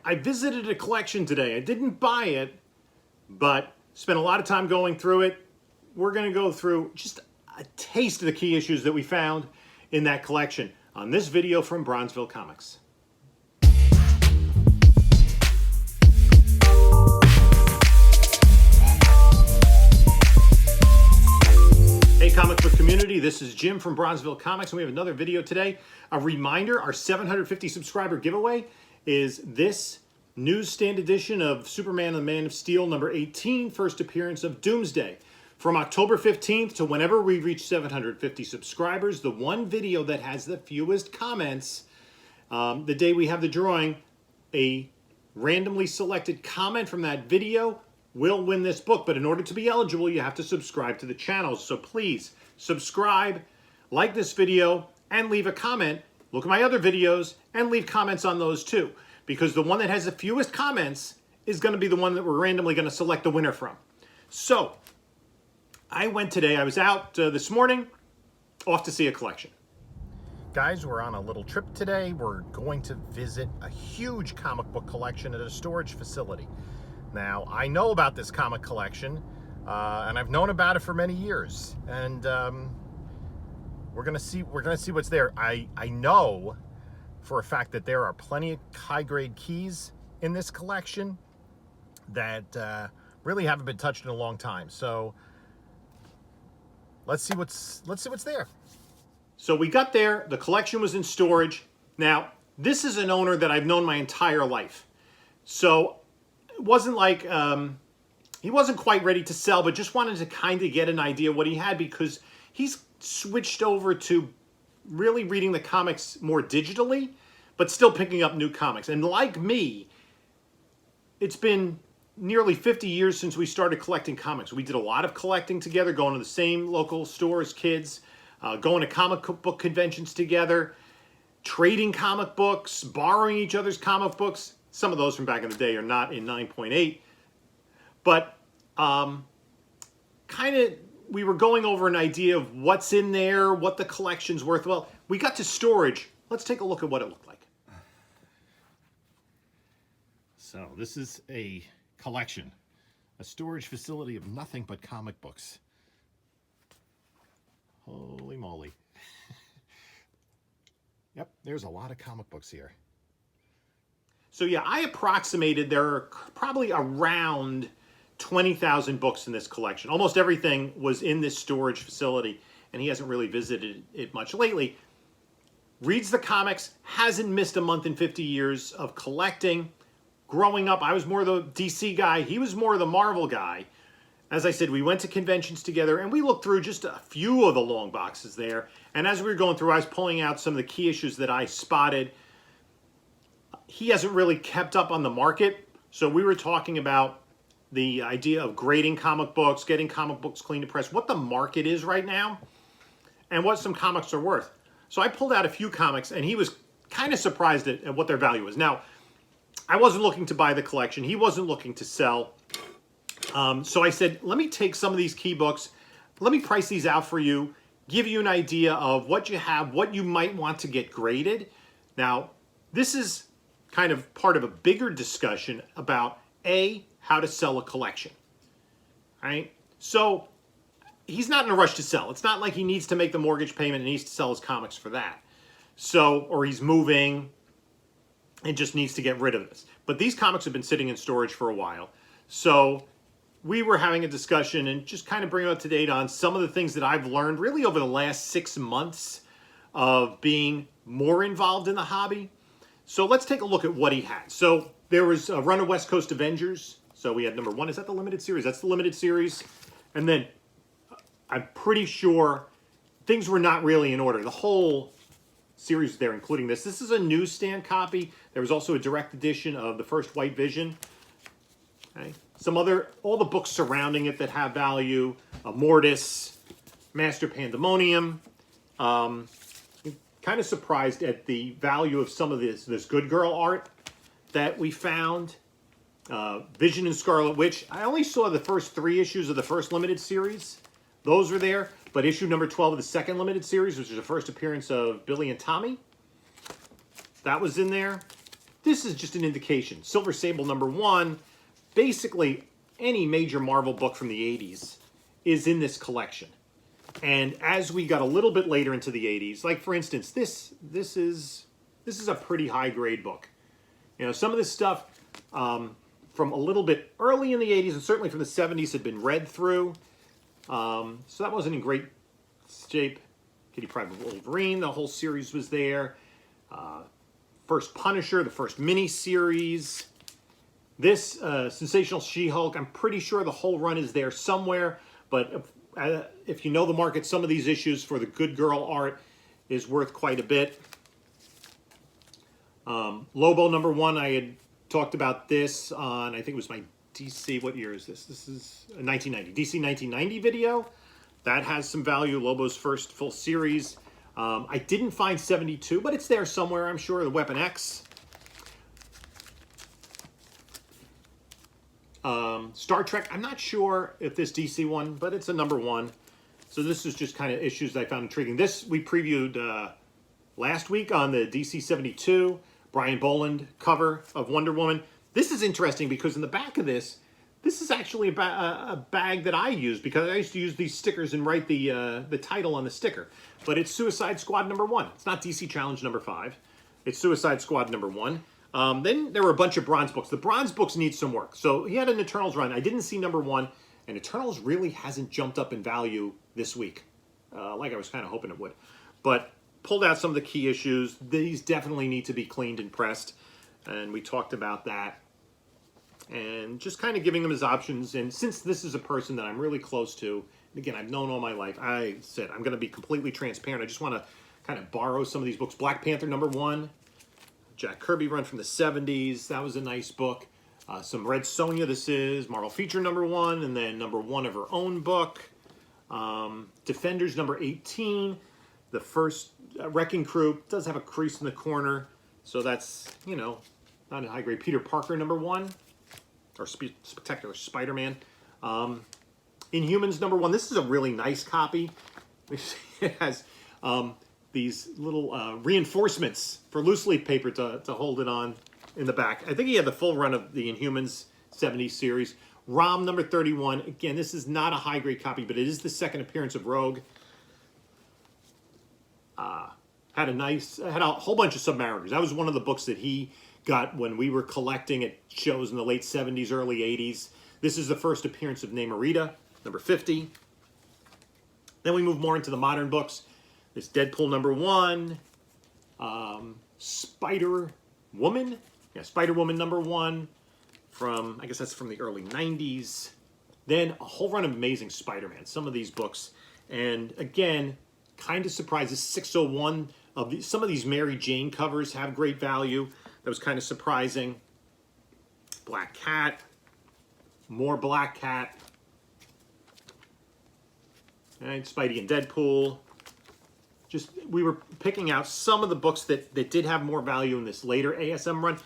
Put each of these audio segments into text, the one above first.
I visited a collection today. I didn't buy it, but spent a lot of time going through it. We're going to go through just a taste of the key issues that we found in that collection on this video from Bronzeville Comics. Hey comic book community, this is Jim from Bronzeville Comics, and we have another video today. A reminder, our 750 subscriber giveaway is this newsstand edition of Superman and the Man of Steel number 18, first appearance of Doomsday. From October 15th to whenever we reach 750 subscribers, the one video that has the fewest comments, the day we have the drawing, a randomly selected comment from that video will win this book. But in order to be eligible, you have to subscribe to the channel. So please subscribe, like this video, and leave a comment. Look at my other videos and leave comments on those too, because the one that has the fewest comments is going to be the one that we're randomly going to select the winner from. So I was out this morning, off to see a collection. Guys, we're on a little trip today. We're going to visit a huge comic book collection at a storage facility. Now, I know about this comic collection, and I've known about it for many years. And we're gonna see what's there. I know for a fact that there are plenty of high-grade keys in this collection that really haven't been touched in a long time. So let's see what's there. So we got there. The collection was in storage. Now, this is an owner that I've known my entire life. So it wasn't like he wasn't quite ready to sell, but just wanted to kind of get an idea what he had, because he's switched over to really reading the comics more digitally, but still picking up new comics. And like me, it's been nearly 50 years since we started collecting comics. We did a lot of collecting together, going to the same local store as kids, going to comic book conventions together, trading comic books, borrowing each other's comic books. Some of those from back in the day are not in 9.8, but kind of we were going over an idea of what's in there, what the collection's worth. Well, we got to storage. Let's take a look at what it looked like. So this is a collection, a storage facility of nothing but comic books. Holy moly. Yep, there's a lot of comic books here. So yeah, I approximated there are probably around 20,000 books in this collection. Almost everything was in this storage facility, and he hasn't really visited it much lately. Reads the comics, hasn't missed a month in 50 years of collecting. Growing up, I was more the DC guy. He was more the Marvel guy. As I said, we went to conventions together, and we looked through just a few of the long boxes there. And as we were going through, I was pulling out some of the key issues that I spotted. He hasn't really kept up on the market, so we were talking about the idea of grading comic books, getting comic books clean to press, what the market is right now, and what some comics are worth. So I pulled out a few comics, and he was kind of surprised at what their value is. Now, I wasn't looking to buy the collection. He wasn't looking to sell. So I said, let me take some of these key books, let me price these out for you, give you an idea of what you have, what you might want to get graded. Now, this is kind of part of a bigger discussion about how to sell a collection, right? So he's not in a rush to sell. It's not like he needs to make the mortgage payment and needs to sell his comics for that. So, or he's moving and just needs to get rid of this. But these comics have been sitting in storage for a while. So we were having a discussion and just kind of bringing up to date on some of the things that I've learned really over the last 6 months of being more involved in the hobby. So let's take a look at what he had. So there was a run of West Coast Avengers. So we had number 1. Is that the limited series? That's the limited series. And then I'm pretty sure things were not really in order. The whole series was there, including this. This is a newsstand copy. There was also a direct edition of the first White Vision. Okay. All the books surrounding it that have value. Mortis, Master Pandemonium. Kind of surprised at the value of some of this Good Girl art that we found. Vision and Scarlet Witch. I only saw the first 3 issues of the first limited series. Those were there. But issue number 12 of the second limited series, which is the first appearance of Billy and Tommy, that was in there. this is just an indication. Silver Sable #1, basically any major Marvel book from the 80s is in this collection. And as we got a little bit later into the 80s, like for instance, this is a pretty high grade book. You know, some of this stuff from a little bit early in the 80s and certainly from the 70s had been read through. So that wasn't in great shape. Kitty Pryde Wolverine, the whole series was there. First Punisher, the first mini-series. This Sensational She-Hulk, I'm pretty sure the whole run is there somewhere, but if you know the market, some of these issues for the Good Girl art is worth quite a bit. Lobo #1, I had talked about this on, I think it was my DC, what year is this? This is 1990, DC 1990 video. That has some value, Lobo's first full series. I didn't find 72, but it's there somewhere, I'm sure, the Weapon X. Star Trek, I'm not sure if this DC one, but it's a #1. So this is just kind of issues that I found intriguing. This we previewed last week on the DC 72, Brian Boland cover of Wonder Woman. This is interesting because in the back of this is actually a bag that I use because I used to use these stickers and write the title on the sticker. But it's Suicide Squad #1. It's not DC Challenge #5. It's Suicide Squad #1. Then there were a bunch of Bronze books. The Bronze books need some work. So he had an Eternals run. I didn't see #1, and Eternals really hasn't jumped up in value this week, like I was kind of hoping it would. But pulled out some of the key issues. These definitely need to be cleaned and pressed, and we talked about that. And just kind of giving him his options. And since this is a person that I'm really close to, and again, I've known all my life, I said I'm going to be completely transparent. I just want to kind of borrow some of these books. Black Panther #1. Jack Kirby run from the 70s. That was a nice book. Some Red Sonja, this is Marvel Feature #1, and then #1 of her own book. Defenders #18. The first Wrecking Crew does have a crease in the corner, so that's, you know, not a high grade. Peter Parker #1, or Spectacular Spider-Man. Inhumans #1. This is a really nice copy. It has these little reinforcements for loose leaf paper to hold it on in the back. I think he had the full run of the Inhumans 70s series. Rom #31. Again, this is not a high grade copy, but it is the second appearance of Rogue. Had a whole bunch of Submariners. That was one of the books that he got when we were collecting at shows in the late 70s, early 80s. This is the first appearance of Namorita, #50. Then we move more into the modern books. This Deadpool #1, Spider-Woman. Yeah, Spider-Woman #1 from, I guess that's from the early 90s. Then a whole run of Amazing Spider-Man, some of these books. And again, kind of surprises 601 of some of these Mary Jane covers have great value. That was kind of surprising. Black Cat, more Black Cat. And Spidey and Deadpool. Just, we were picking out some of the books that did have more value in this later ASM run.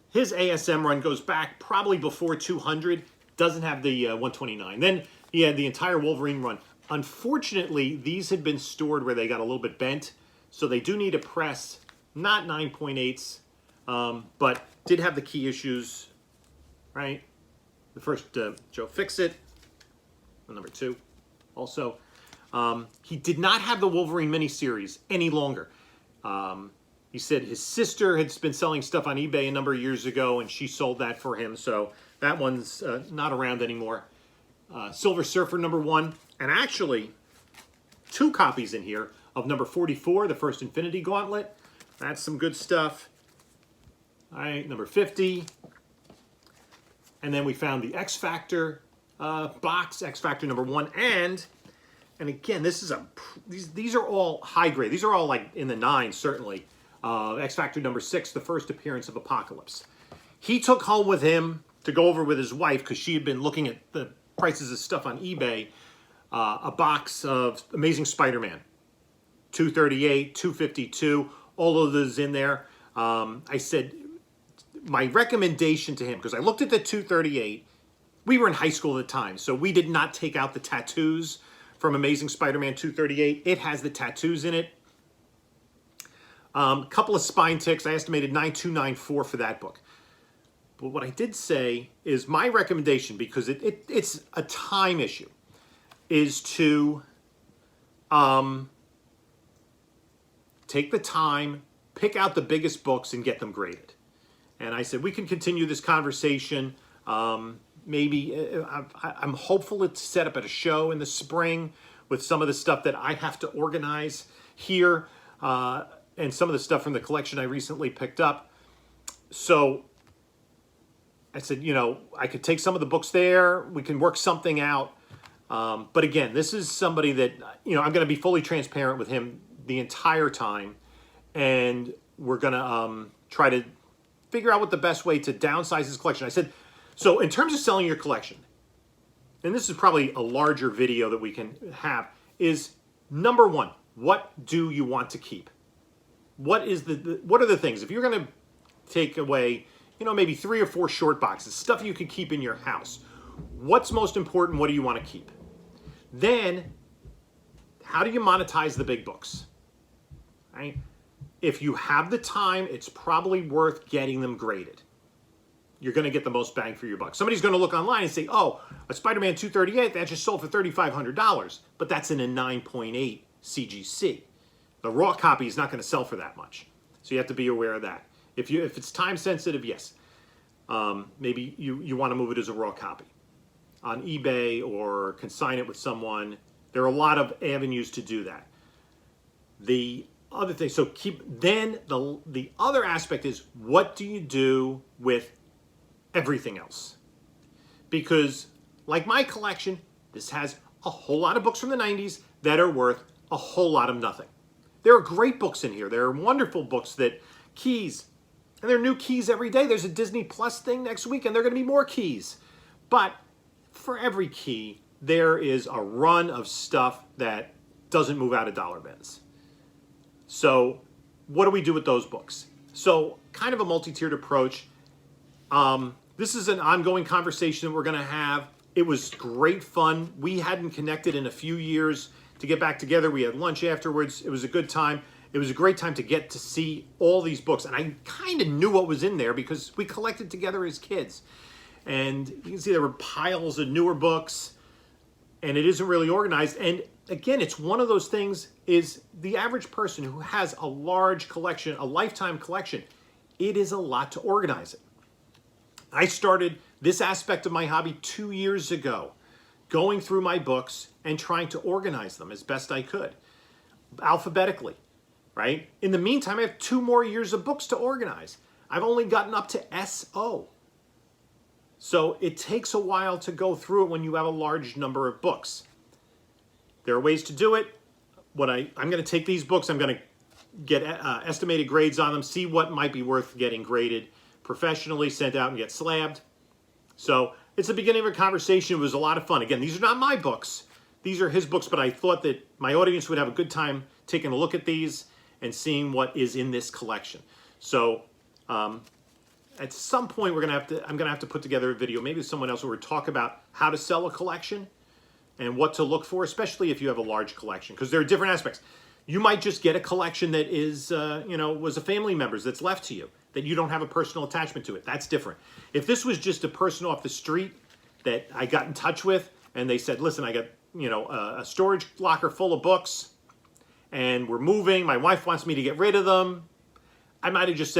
His ASM run goes back probably before 200. Doesn't have the 129. Then he had the entire Wolverine run. Unfortunately, these had been stored where they got a little bit bent. So they do need a press, not 9.8s, but did have the key issues, right? The first, Joe Fixit, #2 also. He did not have the Wolverine miniseries any longer. He said his sister had been selling stuff on eBay a number of years ago, and she sold that for him, so that one's not around anymore. Silver Surfer #1, and actually 2 copies in here of #44, the first Infinity Gauntlet. That's some good stuff. All right, #50. And then we found the X Factor box, X Factor #1, and again, this is these are all high grade. These are all like in the 9s, certainly. X Factor #6, the first appearance of Apocalypse. He took home with him to go over with his wife because she had been looking at the prices of stuff on eBay. A box of Amazing Spider-Man, 238, 252, all of those in there. I said, my recommendation to him, because I looked at the 238, we were in high school at the time, so we did not take out the tattoos from Amazing Spider-Man 238. It has the tattoos in it. Couple of spine ticks. I estimated 9294 for that book. But what I did say is my recommendation, because it's a time issue, is to take the time, pick out the biggest books and get them graded. And I said, we can continue this conversation. Maybe I'm hopeful it's set up at a show in the spring with some of the stuff that I have to organize here and some of the stuff from the collection I recently picked up. So I said, you know, I could take some of the books there. We can work something out. But again, this is somebody that, you know, I'm going to be fully transparent with him the entire time. And we're going to try to figure out what the best way to downsize his collection. I said, so in terms of selling your collection, and this is probably a larger video that we can have, is number one, what do you want to keep? What are the things? If you're going to take away, you know, maybe 3 or 4 short boxes, stuff you can keep in your house, what's most important? What do you want to keep? Then, how do you monetize the big books? Right? If you have the time, it's probably worth getting them graded. You're going to get the most bang for your buck. Somebody's going to look online and say, oh, a Spider-Man 238, that just sold for $3,500, but that's in a 9.8 CGC. The raw copy is not going to sell for that much. So you have to be aware of that. If it's time sensitive, yes. Maybe you want to move it as a raw copy on eBay or consign it with someone. There are a lot of avenues to do that. The other thing, so then the other aspect is, what do you do with everything else? Because like my collection, this has a whole lot of books from the 90s that are worth a whole lot of nothing. There are great books in here. There are wonderful books that keys, and there are new keys every day. There's a Disney Plus thing next week, and there are going to be more keys. But for every key, there is a run of stuff that doesn't move out of dollar bins. So what do we do with those books? So kind of a multi-tiered approach. This is an ongoing conversation that we're going to have. It was great fun. We hadn't connected in a few years to get back together. We had lunch afterwards. It was a good time. It was a great time to get to see all these books. And I kind of knew what was in there because we collected together as kids. And you can see there were piles of newer books, and it isn't really organized. And again, it's one of those things, is the average person who has a large collection, a lifetime collection, it is a lot to organize it. I started this aspect of my hobby 2 years ago, going through my books and trying to organize them as best I could, alphabetically, right? In the meantime, I have 2 more years of books to organize. I've only gotten up to SO. So it takes a while to go through it when you have a large number of books. There are ways to do it. I'm going to take these books, I'm going to get estimated grades on them, see what might be worth getting graded professionally, sent out and get slabbed. So it's the beginning of a conversation. It was a lot of fun. Again, these are not my books. These are his books, but I thought that my audience would have a good time taking a look at these and seeing what is in this collection. So at some point, I'm going to have to put together a video, maybe someone else, where we talk about how to sell a collection and what to look for, especially if you have a large collection, because there are different aspects. You might just get a collection that is, was a family member's that's left to you, that you don't have a personal attachment to it. That's different. If this was just a person off the street that I got in touch with and they said, listen, I got, a storage locker full of books and we're moving, my wife wants me to get rid of them, I might have just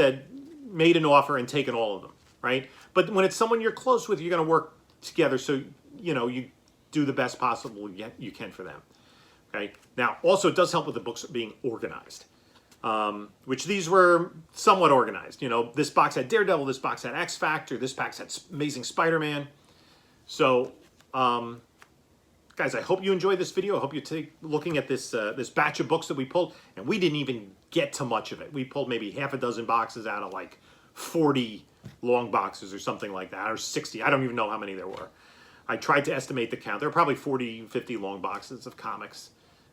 made an offer and taken all of them, right? But when it's someone you're close with, you're going to work together so, you do the best possible you can for them. Okay. Now, also, it does help with the books being organized, which these were somewhat organized. This box had Daredevil, this box had X Factor, this box had Amazing Spider-Man. So, guys, I hope you enjoyed this video. I hope you take looking at this this batch of books that we pulled, and we didn't even get to much of it. We pulled maybe half a dozen boxes out of like 40 long boxes or something like that, or 60. I don't even know how many there were. I tried to estimate the count. There were probably 40, 50 long boxes of comics.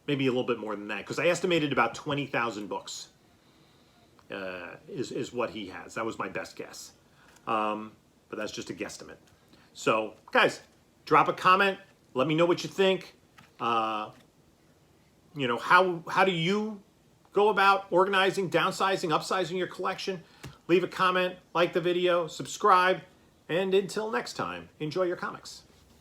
Maybe a little bit more than that, because I estimated about 20,000 books is what he has. That was my best guess. But that's just a guesstimate. So, guys, drop a comment. Let me know what you think. How do you go about organizing, downsizing, upsizing your collection, leave a comment, like the video, subscribe, and until next time, enjoy your comics.